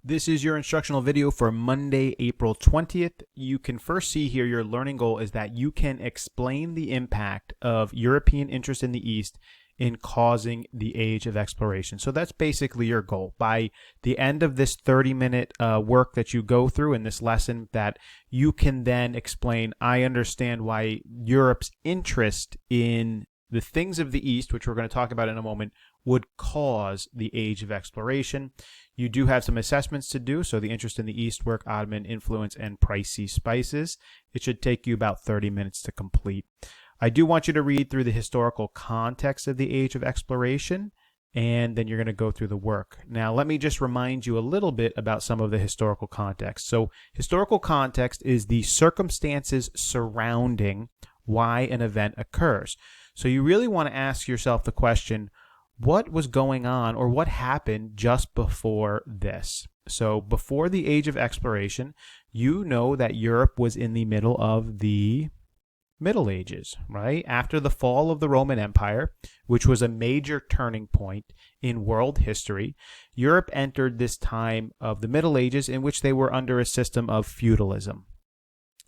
This is your instructional video for Monday, April 20th. You can first see here your learning goal is that you can explain the impact of European interest in the East in causing the age of exploration. So that's basically your goal. By the end of this 30-minute work that you go through in this lesson, that you can then explain, I understand why Europe's interest in the things of the East, which we're going to talk about in a moment, would cause the age of exploration. You do have some assessments to do, so the interest in the East, work, Ottoman influence, and pricey spices. It should take you about 30 minutes to complete. I do want you to read through the historical context of the age of exploration, and then you're going to go through the work. Now, let me just remind you a little bit about some of the historical context. So, historical context is the circumstances surrounding why an event occurs. So you really want to ask yourself the question, what was going on or what happened just before this? So before the age of exploration, you know that Europe was in the middle of the Middle Ages, right? After the fall of the Roman Empire, which was a major turning point in world history, Europe entered this time of the Middle Ages in which they were under a system of feudalism.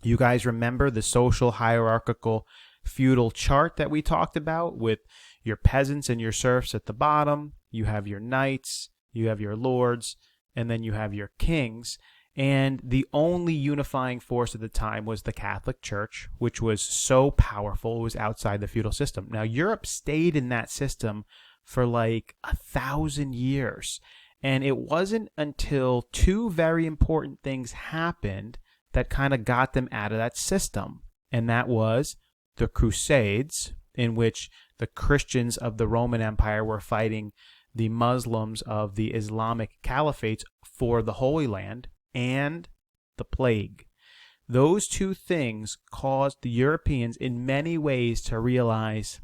You guys remember the social hierarchical feudal chart that we talked about with your peasants and your serfs at the bottom. You have your knights, you have your lords, and then you have your kings. And the only unifying force at the time was the Catholic Church, which was so powerful, it was outside the feudal system. Now, Europe stayed in that system for like 1,000 years. And it wasn't until two very important things happened that kind of got them out of that system. And that was the Crusades, in which the Christians of the Roman Empire were fighting the Muslims of the Islamic Caliphates for the Holy Land, and the plague. Those two things caused the Europeans in many ways to realize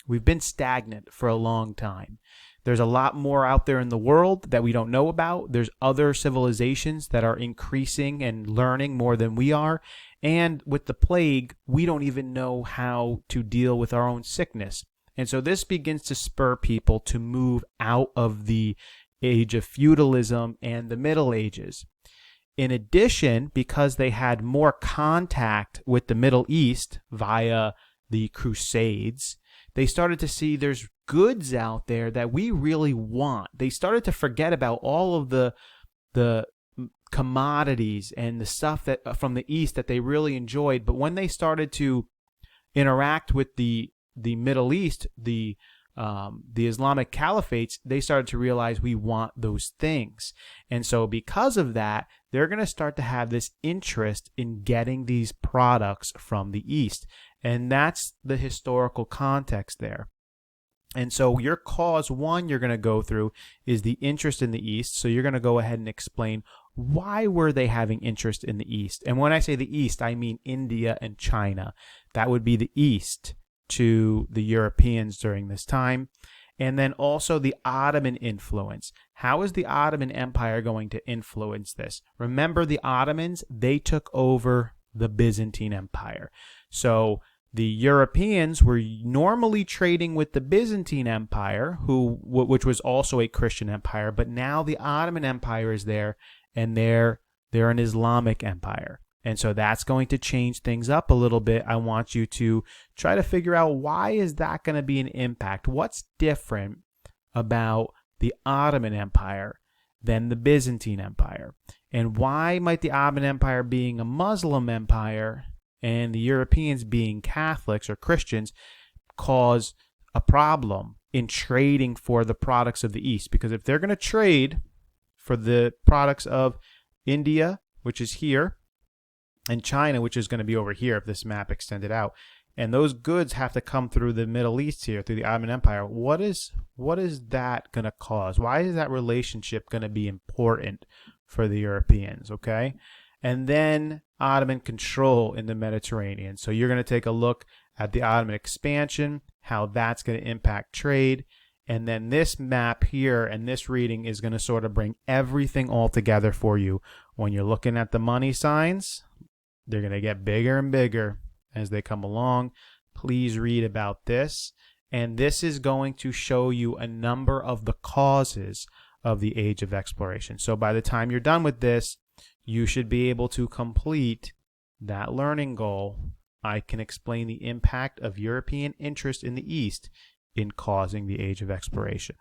we've been stagnant for a long time. There's a lot more out there in the world that we don't know about. There's other civilizations that are increasing and learning more than we are. And with the plague, we don't even know how to deal with our own sickness. And so this begins to spur people to move out of the age of feudalism and the Middle Ages. In addition, because they had more contact with the Middle East via the Crusades, they started to see there's goods out there that we really want. They started to forget about all of the commodities and the stuff that from the East that they really enjoyed. But when they started to interact with the Middle East, the Islamic Caliphates, they started to realize we want those things. And so because of that, they're going to start to have this interest in getting these products from the East. And that's the historical context there. And so your cause one you're going to go through is the interest in the East. So you're going to go ahead and explain why were they having interest in the East. And when I say the East, I mean India and China. That would be the East to the Europeans during this time. And then also the Ottoman influence. How is the Ottoman Empire going to influence this? Remember, the Ottomans, they took over the Byzantine Empire. So the Europeans were normally trading with the Byzantine Empire, which was also a Christian empire, but now the Ottoman Empire is there, and they're an Islamic empire. And so that's going to change things up a little bit. I want you to try to figure out, why is that going to be an impact? What's different about the Ottoman Empire than the Byzantine Empire? And why might the Ottoman Empire, being a Muslim empire, and the Europeans being Catholics or Christians, cause a problem in trading for the products of the East? Because if they're going to trade for the products of India, which is here, and China, which is going to be over here if this map extended out, and those goods have to come through the Middle East here, through the Ottoman Empire, what is that going to cause? Why is that relationship going to be important for the Europeans, okay? And then Ottoman control in the Mediterranean. So you're going to take a look at the Ottoman expansion, how that's going to impact trade. And then this map here and this reading is going to sort of bring everything all together for you. When you're looking at the money signs, they're going to get bigger and bigger as they come along. Please read about this. And this is going to show you a number of the causes of the age of exploration. So by the time you're done with this, you should be able to complete that learning goal. I can explain the impact of European interest in the East in causing the age of exploration.